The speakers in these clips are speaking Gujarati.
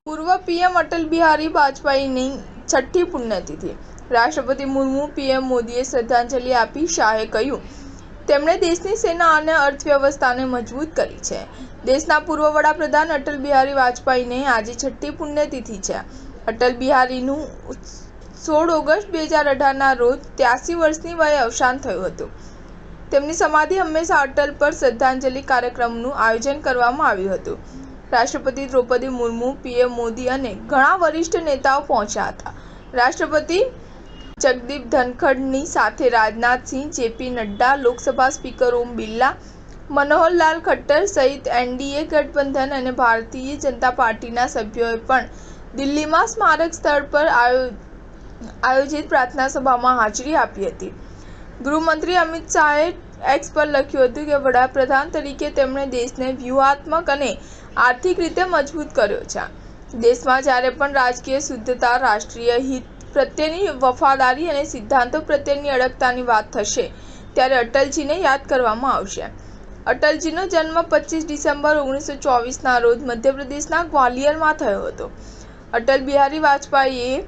પૂર્વ પીએમ અટલ બિહારી વાજપેયીની છઠ્ઠી પુણ્યતિથિ। રાષ્ટ્રપતિ મુર્મુ પીએમ મોદીએ શ્રદ્ધાંજલિ આપી। શાહે કહ્યું, તેમણે દેશની સેના અને અર્થવ્યવસ્થાને મજબૂત કરી છે। દેશના પૂર્વ વડાપ્રધાન અટલ બિહારી વાજપેયીની આજે છઠ્ઠી પુણ્યતિથિ છે। અટલ બિહારીનું 16 ઓગસ્ટ 2018ના રોજ 83 વર્ષની વયે અવસાન થયું હતું। તેમની સમાધિ હંમેશા અટલ પર શ્રદ્ધાંજલિ કાર્યક્રમનું આયોજન કરવામાં આવ્યું હતું। રાષ્ટ્રપતિ દ્રૌપદી મુર્મુ, પીએમ મોદી અને ઘણા વરિષ્ઠ નેતાઓ પહોંચ્યા હતા। રાષ્ટ્રપતિ જગદીપ ધનખડની સાથે રાજનાથ સિંહ, જેપી નડ્ડા, લોકસભા સ્પીકર ઓમ બિરલા, મનોહરલાલ ખટ્ટર સહિત એનડીએ ગઠબંધન અને ભારતીય જનતા પાર્ટીના સભ્યોએ પણ દિલ્હીમાં સ્મારક સ્થળ પર આયોજિત પ્રાર્થના સભામાં હાજરી આપી હતી। ગૃહમંત્રી અમિત શાહે એક્સ પર લખ્યું હતું કે વડાપ્રધાન તરીકે તેમણે દેશને વ્યૂહાત્મક અને આર્થિક રીતે મજબૂત કર્યો છે। દેશમાં જ્યારે પણ રાજકીય શુદ્ધતા, રાષ્ટ્રીય હિત પ્રત્યેની વફાદારી અને સિદ્ધાંતો પ્રત્યેની અડગતાની વાત થશે ત્યારે અટલજીને યાદ કરવામાં આવશે। અટલજીનો જન્મ 25 ડિસેમ્બર 1924ના રોજ મધ્યપ્રદેશના ગ્વાલિયરમાં થયો હતો। અટલ બિહારી વાજપેયી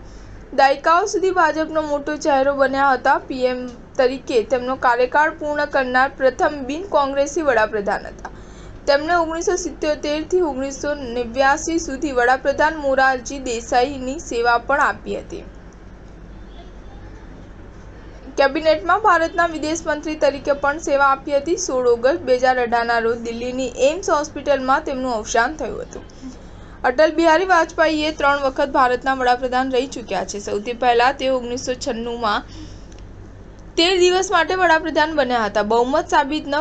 દાયકાઓ સુધી ભાજપનો મોટો ચહેરો બન્યા હતા। પીએમ તરીકે તેમનો કાર્યકાળ પૂર્ણ કરનાર પ્રથમ બિન કોંગ્રેસી વડાપ્રધાન હતા। તેમણે 1977 થી 1989 સુધી વડાપ્રધાન મોરારજી દેસાઈની સેવા પણ આપી હતી। કેબિનેટમાં ભારતના વિદેશ મંત્રી તરીકે પણ સેવા આપી હતી। 16 ઓગસ્ટ 2018ના રોજ દિલ્હીની એમ્સ હોસ્પિટલમાં તેમનું અવસાન થયું હતું। અટલ બિહારી વાજપેયી 3 વખત ભારતના વડાપ્રધાન રહી ચૂક્યા છે। સૌથી પહેલા તેઓ 1996માં 13 દિવસ માટે વડાપ્રધાન બન્યા હતા। બહુમત સાબિત ન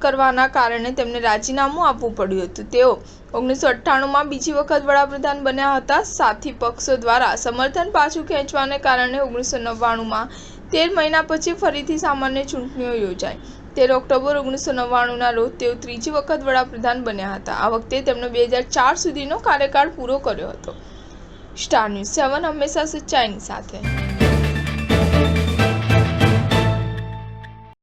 કરવાના કારણે તેમને રાજીનામું આપવું પડ્યું હતું। તેઓ 1998માં બીજી વખત વડાપ્રધાન બન્યા હતા। સાથી પક્ષો દ્વારા સમર્થન પાછું ખેંચવાને કારણે 1999માં 13 મહિના પછી ફરીથી સામાન્ય ચૂંટણીઓ યોજાઈ। 13 ઓક્ટોબર 1999ના રોજ તેઓ ત્રીજી વખત વડાપ્રધાન બન્યા હતા। આ વખતે તેમણે 2004 સુધીનો કાર્યકાળ પૂરો કર્યો હતો। સ્ટાર ન્યૂઝ 7 હંમેશા સચ્ચાઈની સાથે।